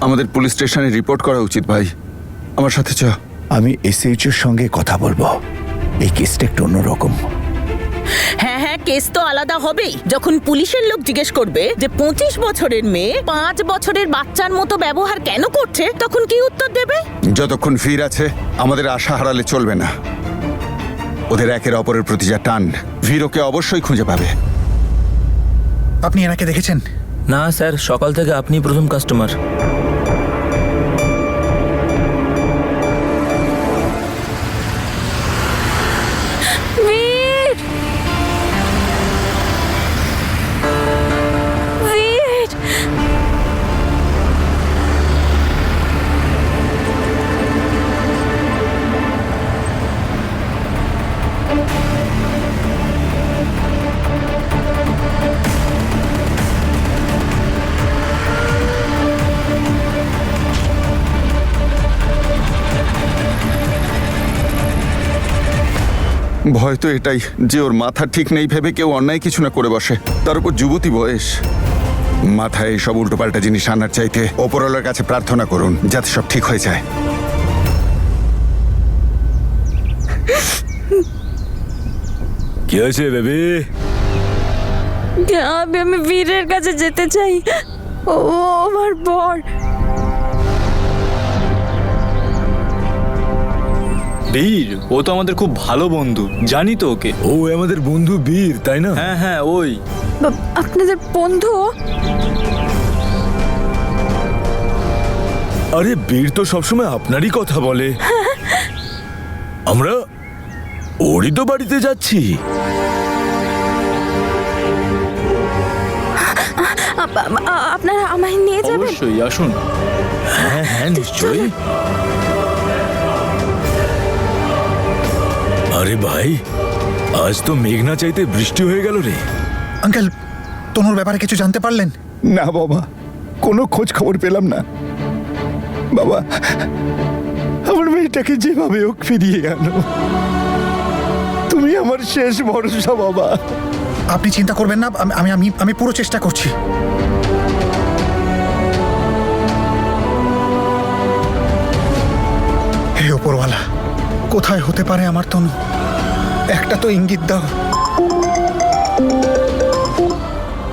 আমাদের পুলিশ স্টেশনে রিপোর্ট করা উচিত ভাই। আমার সাথে চ। আমি এসএইচ এর সঙ্গে কথা বলবো। এই কেসটা একটু অন্যরকম। হ্যাঁ হ্যাঁ, কেস তো আলাদা হবেই। যখন পুলিশের লোক জিজ্ঞেস করবে যে 25 বছরের মেয়ে 5 বছরের বাচ্চার মতো ব্যবহার কেন করছে, তখন কি উত্তর দেবে? যতক্ষণ ফির আছে আমাদের আশা হারালে চলবে না। ওদের একের অপরের প্রতি যা টান, ভিরোকে অবশ্যই খুঁজে পাবে। আপনি এনাকে দেখেছেন? না স্যার, সকাল থেকে আপনি প্রথম কাস্টমার। বীর! বীর! ভয় তো এটাই যে ওর মাথা ঠিক নেই ভেবে কেউ অন্যায় কিছু না করে বসে। তার উপর যুবতী বয়স। মাথায় এইসব উল্টোপাল্টা জিনিস আনার চাইতে ওপরওয়ালার কাছে প্রার্থনা করুন যাতে সব ঠিক হয়ে যায়। কি হয়েছে বেবি? আমি বীরের কাছে যেতে চাই। ও আমার বর। বীর, ও তো আমাদের খুব ভালো বন্ধু, জানি তো ওকে। ও আমাদের বন্ধু বীর, তাই না? হ্যাঁ হ্যাঁ, ওই। আপনাদের বন্ধু? আরে বীর তো সবসময় আপনারই কথা বলে। আমরা ওরই তো বাড়িতে যাচ্ছি। আপনারা আমায় নিয়ে যাবেন? অবশ্যই, আসুন। হ্যাঁ হ্যাঁ, নিশ্চয়ই। আরে ভাই, আজ তো মেঘ না চাইতে বৃষ্টি হয়ে গেল রে। আঙ্কেল, তনুর ব্যাপারে কিছু জানতে পারলেন? না বাবা, কোনো খোঁজ খবর পেলাম না। বাবা, আমার মেয়েটাকে যেভাবে হোক ফিরিয়ে আনো। তুমি আমার শেষ ভরসা বাবা। আপনি চিন্তা করবেন না, আমি আমি আমি পুরো চেষ্টা করছি। হে ওপরওয়ালা, কোথায় হতে পারে আমার তনু? একটা তো ইঙ্গিত দাও।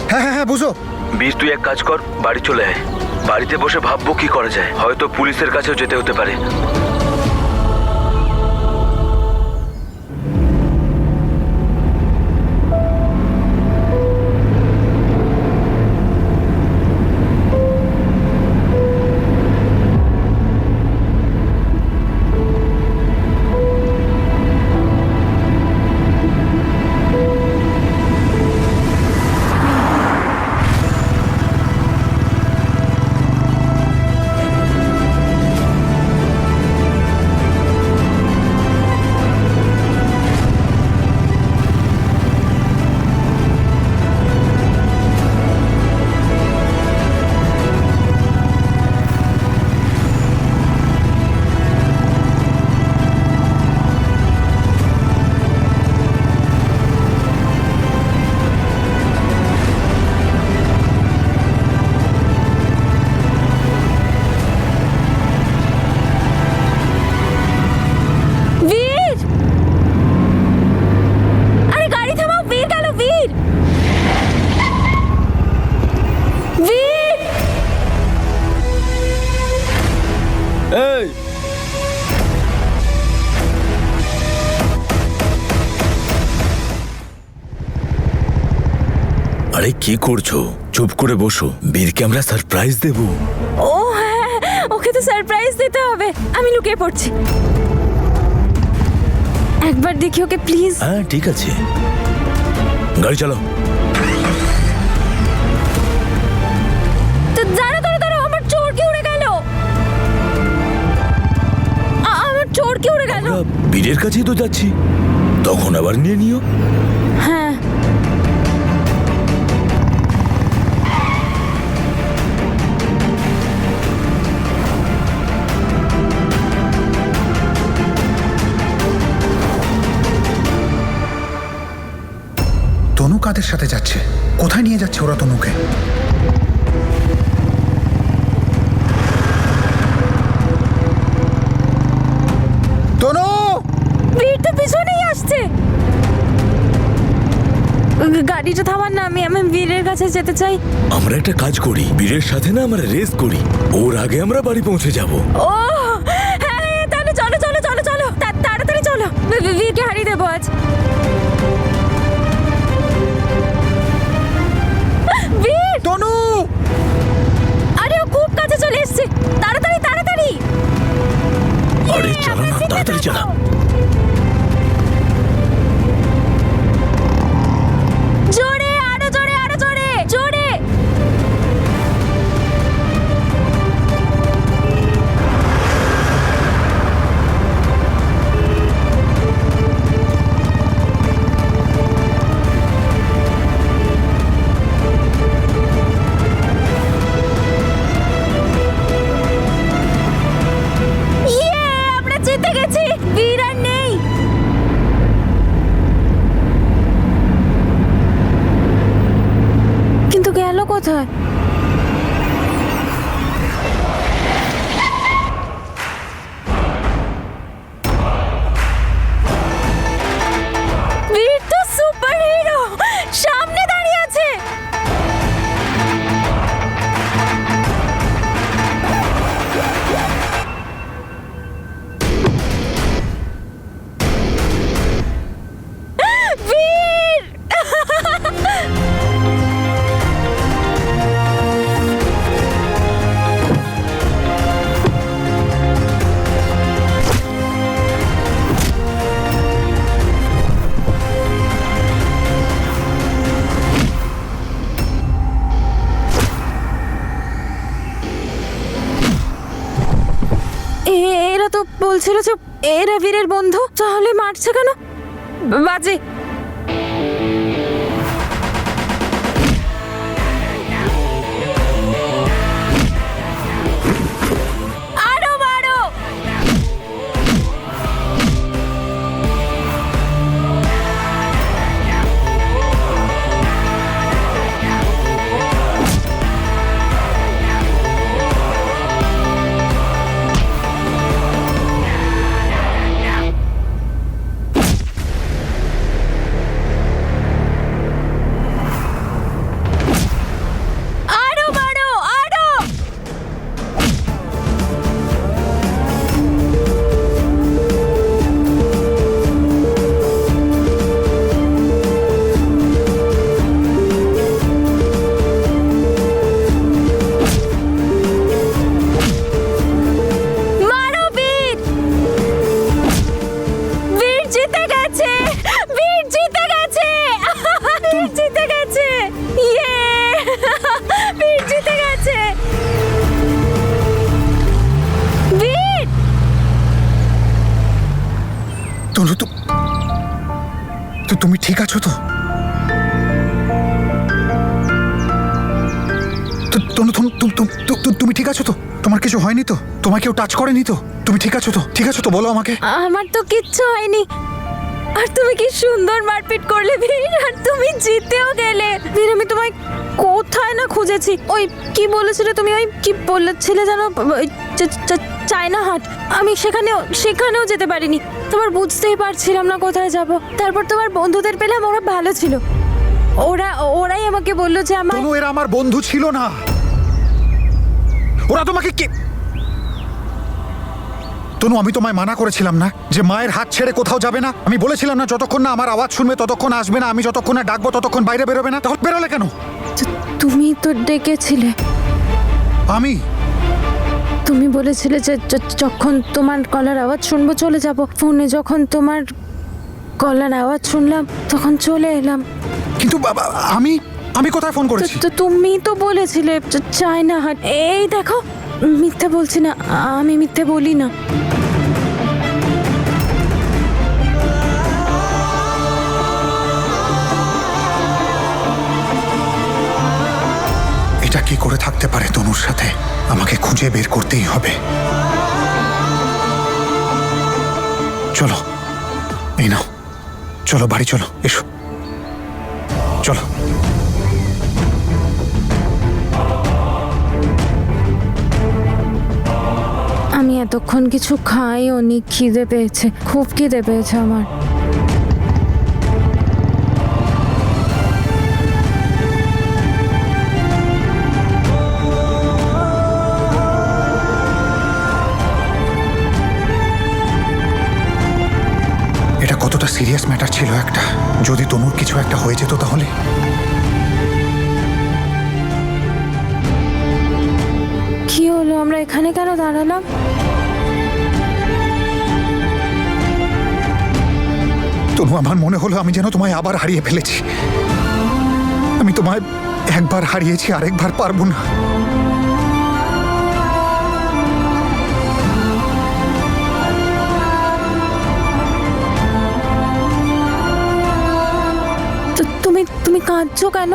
হ্যাঁ হ্যাঁ হ্যাঁ, বুঝো। বীর, তুই এক কাজ কর, বাড়ি চলে আয়। বাড়িতে বসে ভাববো কি করা যায়। হয়তো পুলিশের কাছেও যেতে হতে পারে। আরে কি করছো? চুপ করে বসো, বীরকে আমরা সারপ্রাইজ দেব। ও হ্যাঁ, ওকে তো সারপ্রাইজ দিতে হবে। আমি লুকিয়ে পড়ছি। একবার দেখি ওকে প্লিজ। হ্যাঁ ঠিক আছে, গাড়ি চালাও। দাঁড়াও, আমার চোরকে উড়ে গেল। আমার চোরকে উড়ে গেল। আমরা বীরের কাছেই তো যাচ্ছি, তখন আবার নিয়ে নিও। হ্যাঁ, তনু কাদের সাথে যাচ্ছে? কোথায় নিয়ে যাচ্ছে ওরা তনুকে? গাড়িটা থামান না, আমি বীরের কাছে যেতে চাই। আমরা একটা কাজ করি, বীরের সাথে না আমরা রেস করি, ওর আগে আমরা বাড়ি পৌঁছে যাব। ও হ্যাঁ, তাহলে চলো চলো চলো চলো, তাড়াতাড়ি চলো, বীরকে হারিয়ে দেবো আজ। বীর! তনু! আরে ও খুব কাছে চলে এসেছে, তাড়াতাড়ি তাড়াতাড়ি। আরে চালা না, তাড়াতাড়ি চালা। জোরে, আরো জোরে, আরো জোরে, জোরে। ইয়ে, আমরা জিতে গেছি, বীর আর নেই। কিন্তু গেল কোথায়? বীর তো সুপার হিরো, সামনে দাঁড়িয়ে আছে। বীর! এরা তো বলছিল যে এরা বীরের বন্ধু, তাহলে মারছে কেন? বাজে। আরো মারো। আরো মারো, আরো। মারো বীর! বীর জিতে গেছে, বীর জিতে গেছে, বীর জিতে গেছে, ইয়ে, বীর জিতে গেছে। বীর! তনু, তুমি ঠিক আছো তো? তনু, তুমি ঠিক আছো তো? তোমার কিছু হয়নি তো? তোমায় কেউ টাচ করেনি তো? তুমি ঠিক আছো তো? ঠিক আছো তো, বলো আমাকে। আমার তো কিচ্ছু হয়নি। আর তুমি কি সুন্দর মারপিট করলে বীর, আর তুমি জিতেও গেলে। বীর, আমি তোমায় কোথায় না খুঁজেছি। ওই কি বলেছিলে তুমি, ওই কি বলেছিলে জানো, ওই চায়না হাট, আমি সেখানেও যেতে পারিনি। তোমার বুঝতেই পারছিলাম না কোথায় যাব। তারপর তোমার বন্ধুদের পেলাম, ওরা ভালো ছিল। ওরাই আমাকে বললো যে আমার। তনু, এরা আমার বন্ধু ছিল না। ওরা তোমাকে কি? তনু, আমি তোমায় মানা করেছিলাম না যে মায়ের হাত ছেড়ে কোথাও যাবে না? আমি বলেছিলাম না যতক্ষণ না আমার আওয়াজ শুনবে ততক্ষণ আসবে না, আমি যতক্ষণ না ডাকবো ততক্ষণ বাইরে বেরোবে না? তাহলে বেরোলে কেন? তুমি তো ডেকেছিলে। আমি? তুমি বলেছিলে যে যখন তোমার গলার আওয়াজ শুনবো চলে যাব। ফোনে যখন তোমার গলার আওয়াজ শুনলাম তখন চলে এলাম। কিন্তু আমি কোথায় ফোন করেছি? তো তুমি তো বলেছিলে চায়না হাট। এই দেখো, মিথ্যে বলছি না, আমি মিথ্যে বলি না। এটা কি করে থাকতে পারে তনুর সাথে? আমাকে খুঁজে বের করতেই হবে। চলো, এই নাও, চলো বাড়ি চলো, এসো, চলো। আমি এতক্ষণ কিছু খাইও নি, খিদে পেয়েছে, খুব খিদে পেয়েছে আমার। সিরিয়াস ম্যাটার ছিল একটা। যদি তনুর কিছু একটা হয়ে যেত তাহলে? কি হলো, আমরা এখানে কেন দাঁড়ালাম? তনু, আমার মনে হলো আমি যেন তোমায় আবার হারিয়ে ফেলেছি। আমি তোমায় একবার হারিয়েছি, আরেকবার পারবো না। তো তুমি কাঁদছো কেন?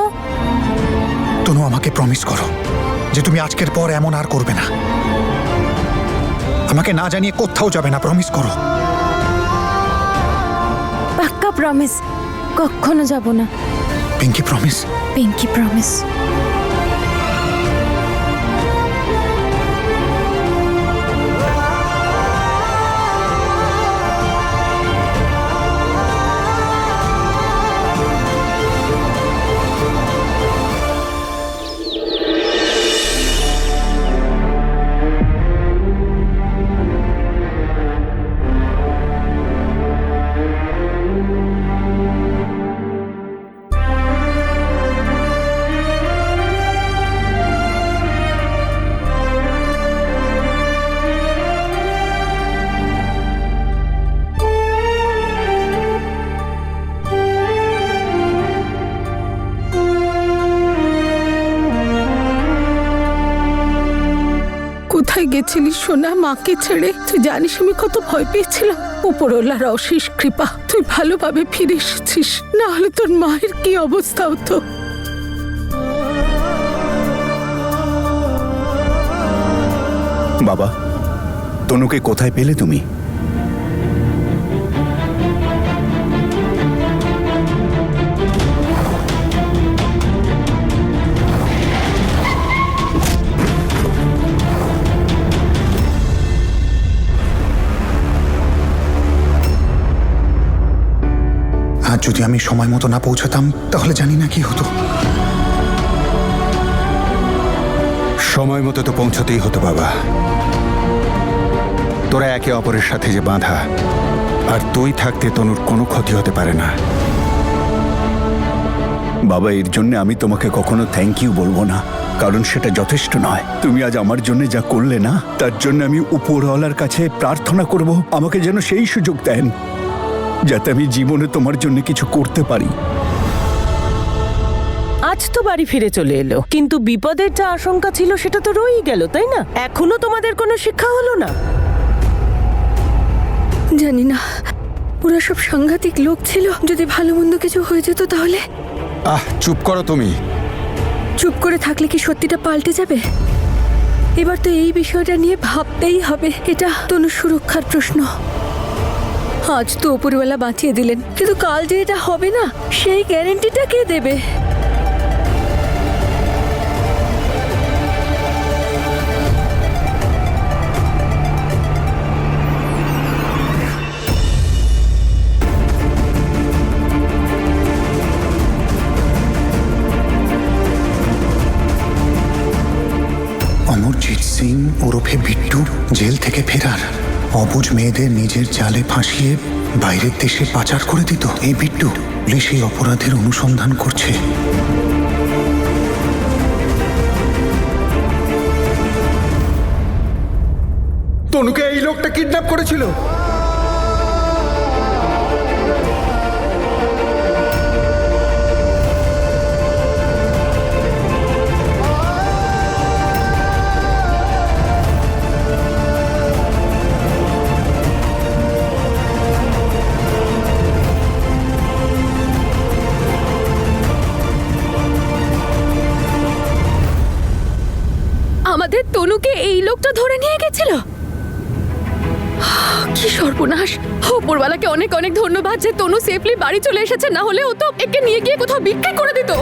তনু, আমাকে প্রমিস করো যে তুমি আজকের পর এমন আর করবে না। আমাকে না জানিয়ে কোথাও যাবে না, প্রমিস করো। পাক্কা প্রমিস, কখনো যাব না। পিঙ্কি, প্রমিস। Pinky promise. কোথায় গেছিলি সোনা, মাকে ছেড়ে? তুই জানিস আমি কত ভয় পেয়েছিলাম। উপরওয়ালার অশেষ কৃপা তুই ভালোভাবে ফিরে এসেছিস, না হলে তোর মায়ের কি অবস্থা হতো। বাবা, তনুকে কোথায় পেলে তুমি? আর যদি আমি সময় মতো না পৌঁছাতাম তাহলে জানি না কি হতো। সময় মতো তো পৌঁছতেই হতো বাবা। তোরা একে অপরের সাথে যে বাঁধা, আর তুই থাকতে তনুর কোনো ক্ষতি হতে পারে না। বাবা, এর জন্য আমি তোমাকে কখনো থ্যাংক ইউ বলবো না, কারণ সেটা যথেষ্ট নয়। তুমি আজ আমার জন্য যা করলে না, তার জন্য আমি উপরওয়ালার কাছে প্রার্থনা করব আমাকে যেন সেই সুযোগ দেন, যাতে আমি জীবনে তোমার জন্য কিছু করতে পারি। আজ তো বাড়ি ফিরে চলে এলো, কিন্তু বিপদের যা আশঙ্কা ছিল সেটা তো রয়েই গেল, তাই না? এখনো তোমাদের কোনো শিক্ষা হলো না? জানি না, ওরা সব সাংঘাতিক লোক ছিল। যদি ভালো মন্দ কিছু হয়ে যেত তাহলে? চুপ করো তুমি। চুপ করে থাকলে কি সত্যিটা পাল্টে যাবে? এবার তো এই বিষয়টা নিয়ে ভাবতেই হবে। এটা তনুর সুরক্ষার প্রশ্ন। আজ তো উপরওয়ালা বাঁচিয়ে দিলেন, কিন্তু কাল যে এটা হবে না সেই গ্যারেন্টিটা কে দেবে? অমরজিৎ সিং ওরফে বিট্টু জেল থেকে ফেরার, অবুঝ মেয়েদের নিজের জালে ফাঁসিয়ে বাইরের দেশে পাচার করে দিত এই বিট্টু। পুলিশ এই অপরাধের অনুসন্ধান করছে। তনুকে এই লোকটা কিডন্যাপ করেছিল। আমাদের তনুকে এই লোকটা ধরে নিয়ে গেছিল। কি সর্বনাশ! ওপরওয়ালাকে অনেক অনেক ধন্যবাদ যে তনু সেফলি বাড়ি চলে এসেছে, না হলে ও তো একে নিয়ে গিয়ে কোথাও বিক্রি করে দিত।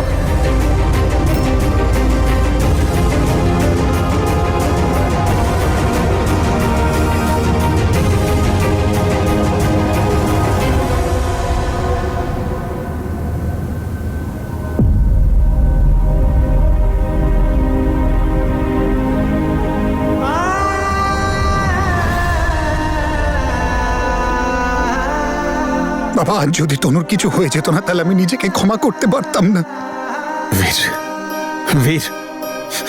বাবা, আজ যদি তনুর কিছু হয়ে যেত না তাহলে আমি নিজেকে ক্ষমা করতে পারতাম না। বীর, বীর,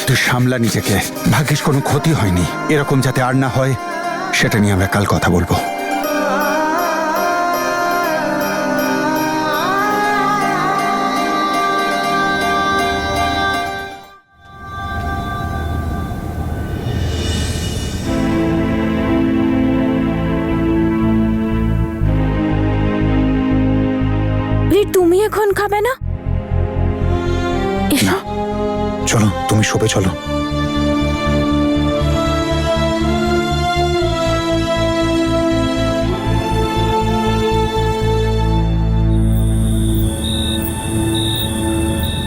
তুই সামলা নিজেকে। ভাগ্যিস কোনো ক্ষতি হয়নি। এরকম যাতে আর না হয় সেটা নিয়ে আমরা কাল কথা বলবো। বীর, তুমি এখন খাবে না? এসো। চলো তুমি শোবে, চলো।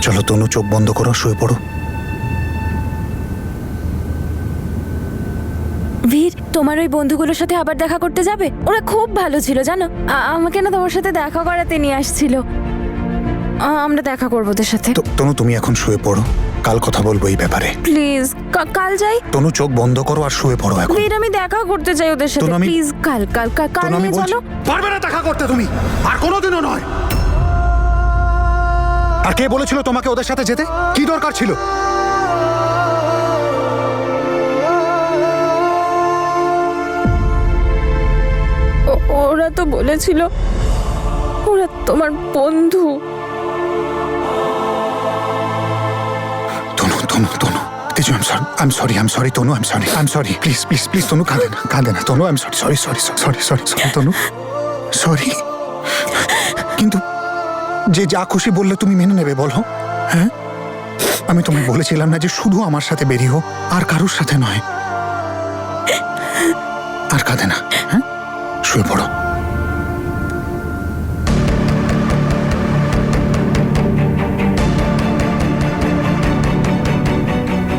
চলো তনু, চোখ বন্ধ করো, শুয়ে পড়ো। বীর, তোমার ওই বন্ধুগুলোর সাথে আবার দেখা করতে যাবে? ওরা খুব ভালো ছিল জানো। আমাকে না তোমার সাথে দেখা করাতে নিয়ে আসছিল। আমরা দেখা করবো ওদের সাথে। তনু তুমি এখন শুয়ে পড়ো, কাল কথা বলবো এই ব্যাপারে। প্লিজ কাল যাই। তনু চোখ বন্ধ করো আর শুয়ে পড়ো এখন। বীর, আমি দেখা করতে চাই ওদের সাথে। তনু, প্লিজ কাল কাল কাল কাল তনু, আমি নিয়ে বলছি, চলো। পারবে না দেখা করতে তুমি, আর কোনোদিনও নয়। আর কে বলেছিল তোমাকে ওদের সাথে যেতে? কি দরকার ছিল? ওরা তো বলেছিল ওরা তোমার বন্ধু। Tanu, Tanu, Tanu, Teju, I'm sorry, Tanu, I'm sorry, please, Tanu, কাঁদে না, তনু, I'm sorry, তনু, সরি। কিন্তু যে যা খুশি বললে তুমি মেনে নেবে বলো? হ্যাঁ, আমি তোমায় বলেছিলাম না যে শুধু আমার সাথে বেরিয়ে, আর কারোর সাথে নয়। আর কাঁদে না, হ্যাঁ, শুয়ে পড়ো।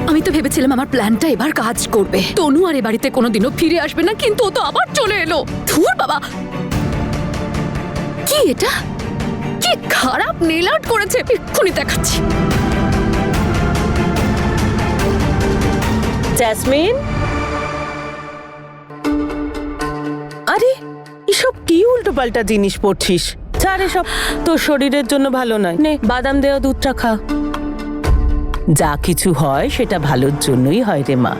আমি তো ভেবেছিলাম আমার প্ল্যানটা এবার কাজ করবে। তনু আর এ বাড়িতে কোনোদিনও ফিরে আসবে না, কিন্তু ও তো আবার চলে এলো। ধুর বাবা, কি এটা? কি খারাপ নেল আর্ট করেছে! এক্ষুনি দেখাচ্ছি। জেসমিন, আরে এসব কি উল্টোপাল্টা জিনিস পড়ছিস? ছাড় এসব, তোর শরীরের জন্য ভালো নয়। নে, বাদাম দেওয়া দুধটা খা। যা কিছু হয় সেটা ভালোর জন্যই হয় রে মা।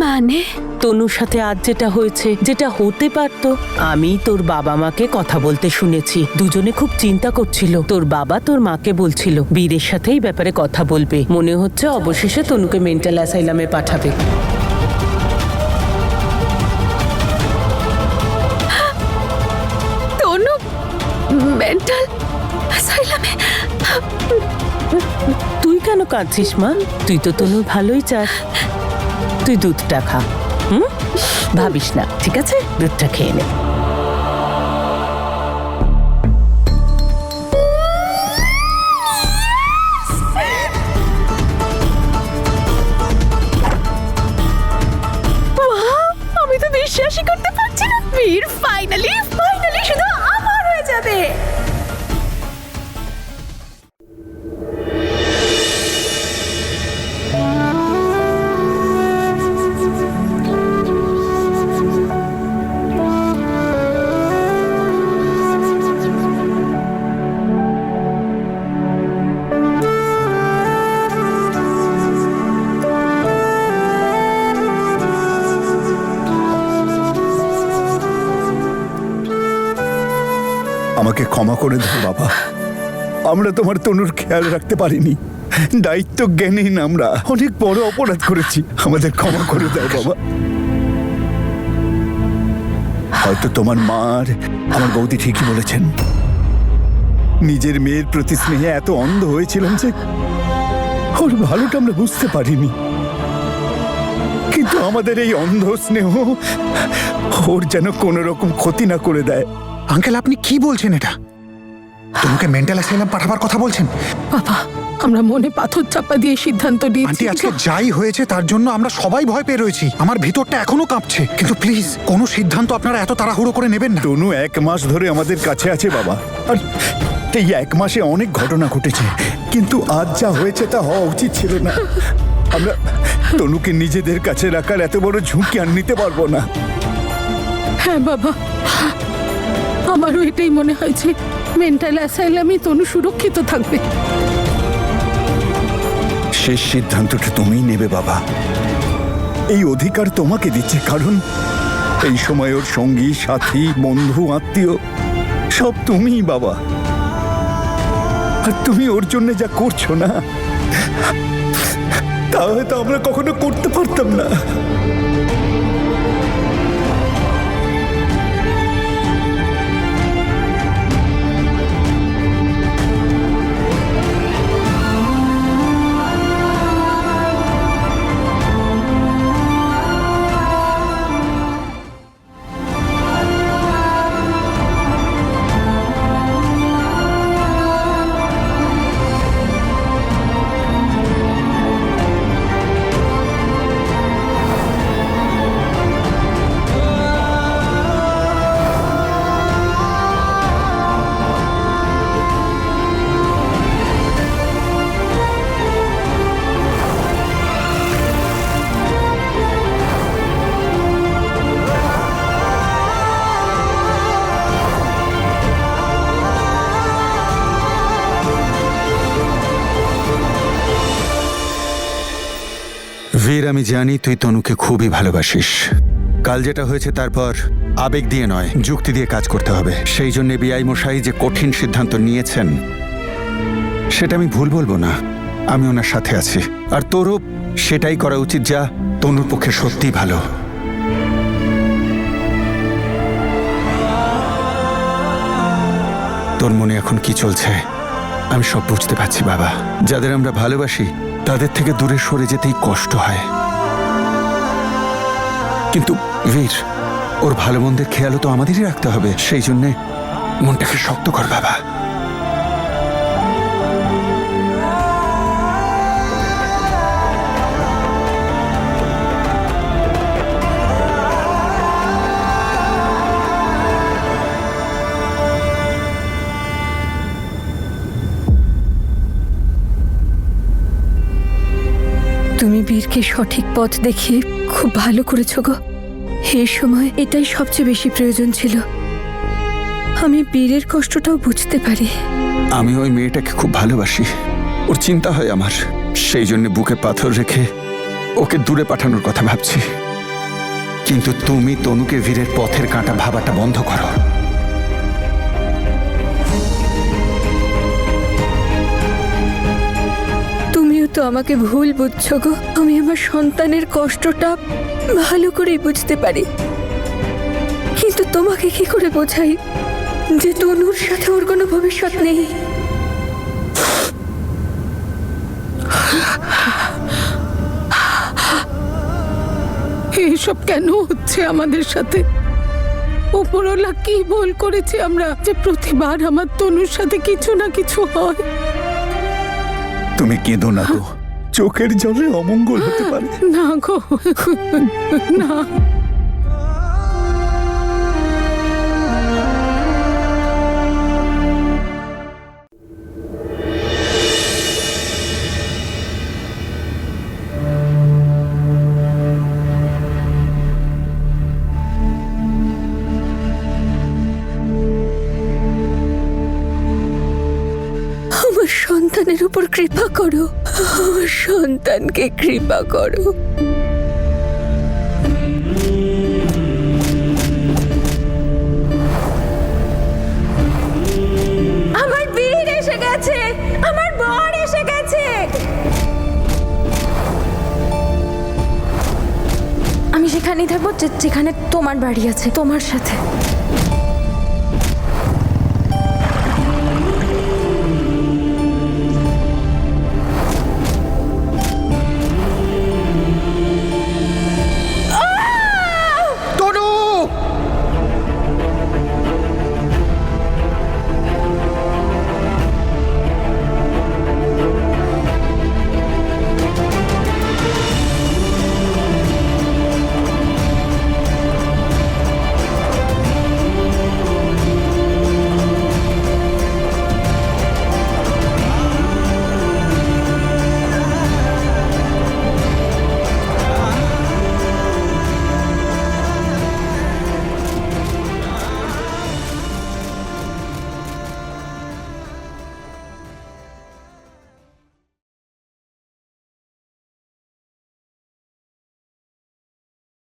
মানে তনুর সাথে আজ যেটা হয়েছে, যেটা হতে পারতো, আমি তোর বাবা মাকে কথা বলতে শুনেছি। দুজনে খুব চিন্তা করছিল। তোর বাবা তোর মাকে বলছিল বীরের সাথেই ব্যাপারে কথা বলবে। মনে হচ্ছে অবশেষে তনুকে মেন্টাল অ্যাসাইলামে পাঠাবে। তনু মেন্টাল অ্যাসাইলামে? তুই কেন কাঁদছিস মা? তুই তো তনুর ভালোই চাস। তুই দুধটা খা, ভাবিস না, ঠিক আছে? দুধটা খেয়ে নে। আমি তো বিশ্বাসই করতে পারছি না। বীর ফাইনালি শুধু আমার হয়ে যাবে। আমাকে ক্ষমা করে দাও বাবা, আমরা তোমার তনুর খেয়াল রাখতে পারিনি। দায়িত্ব জ্ঞানহীন আমরা অনেক বড় অপরাধ করেছি। আমাদের ক্ষমা করে দাও বাবা। হয়তো তোমার মা আর আমার বৌদি ঠিকই বলেছেন। নিজের মেয়ের প্রতি স্নেহে এত অন্ধ হয়েছিলাম যে ওর ভালোটা আমরা বুঝতে পারিনি। কিন্তু আমাদের এই অন্ধ স্নেহ ওর যেন কোনো রকম ক্ষতি না করে দেয়। আঙ্কেল, আপনি কি বলছেন? এটা তোমাকে মেন্টাল অ্যাসাইলাম পাঠাবার কথা বলছেন? বাবা, আমরা মনে পাথর চাপা দিয়ে সিদ্ধান্ত আন্টি, নিয়েছি। আজকে যাই হয়েছে তার জন্য আমরা সবাই ভয় পেয়ে রয়েছি। আমার ভিতরটা এখনো কাঁপছে। কিন্তু প্লিজ, কোনো সিদ্ধান্ত আপনারা এত তাড়াহুড়ো করে নেবেন না। তনু 1 মাস ধরে আমাদের কাছে আছে বাবা, আর এই 1 মাসে অনেক ঘটনা ঘটেছে। কিন্তু আজ যা হয়েছে তা হওয়া উচিত ছিল না। আমরা তনুকে নিজেদের কাছে রাখার এত বড় ঝুঁকি আর নিতে পারবো না। হ্যাঁ বাবা, আমারও এটাই মনে হয়েছে, মেন্টাল অ্যাসাইলামে তনু সুরক্ষিত থাকবে। শেষ সিদ্ধান্তটা তুমিই নেবে বাবা। এই অধিকার তোমাকে দিচ্ছে, কারণ এই সময় ওর সঙ্গী, সাথী, বন্ধু, আত্মীয় সব তুমিই বাবা। আর তুমি ওর জন্য যা করছো না, তা হয়তো আমরা কখনো করতে পারতাম না। বীর, আমি জানি তুই তনুকে খুবই ভালোবাসিস। কাল যেটা হয়েছে তারপর আবেগ দিয়ে নয়, যুক্তি দিয়ে কাজ করতে হবে। সেই জন্য বিআই মশাই যে কঠিন সিদ্ধান্ত নিয়েছেন সেটা আমি ভুল বলবো না। আমি ওনার সাথে আছি, আর তোরও সেটাই করা উচিত যা তনুর পক্ষে সত্যিই ভালো। তোর মনে এখন কি চলছে আমি সব বুঝতে পারছি বাবা। যাদের আমরা ভালোবাসি তাদের থেকে দূরে সরে যেতেই কষ্ট হয়, কিন্তু বীর, ওর ভালো মন্দের খেয়ালও তো আমাদেরই রাখতে হবে। সেই জন্যে মনটাকে শক্ত কর বাবা। তুমি বীরকে সঠিক পথ দেখিয়ে খুব ভালো করেছো গো। এই সময় এটাই সবচেয়ে বেশি প্রয়োজন ছিল। আমি বীরের কষ্টটাও বুঝতে পারি। আমি ওই মেয়েটাকে খুব ভালোবাসি, ওর চিন্তা হয় আমার। সেই জন্য বুকে পাথর রেখে ওকে দূরে পাঠানোর কথা ভাবছি। কিন্তু তুমি তনুকে বীরের পথের কাঁটা ভাবাটা বন্ধ করো। তুমিও তো আমাকে ভুল বুঝছো গো। আমি আমার সন্তানের কষ্টটা ভালো করেই বুঝতে পারি, কিন্তু তোমাকে কি করে বোঝাই যে তনুর সাথে ওর কোনো ভবিষ্যৎ নেই? এইসব কেন হচ্ছে আমাদের সাথে? উপরওয়ালা কি ভুল করেছি আমরা যে প্রতিবার আমার তনুর সাথে কিছু না কিছু হয়? তুমি কেঁদো না গো, চোখের জলে অমঙ্গল হতে পারে। না গো, না। আমার সন্তানের উপর কৃপা করো, আমার সন্তানকে কৃপা করো। আমার বীর এসে গেছে, আমার বর এসে গেছে। আমি সেখানেই থাকবো যেখানে তোমার বাড়ি আছে, তোমার সাথে।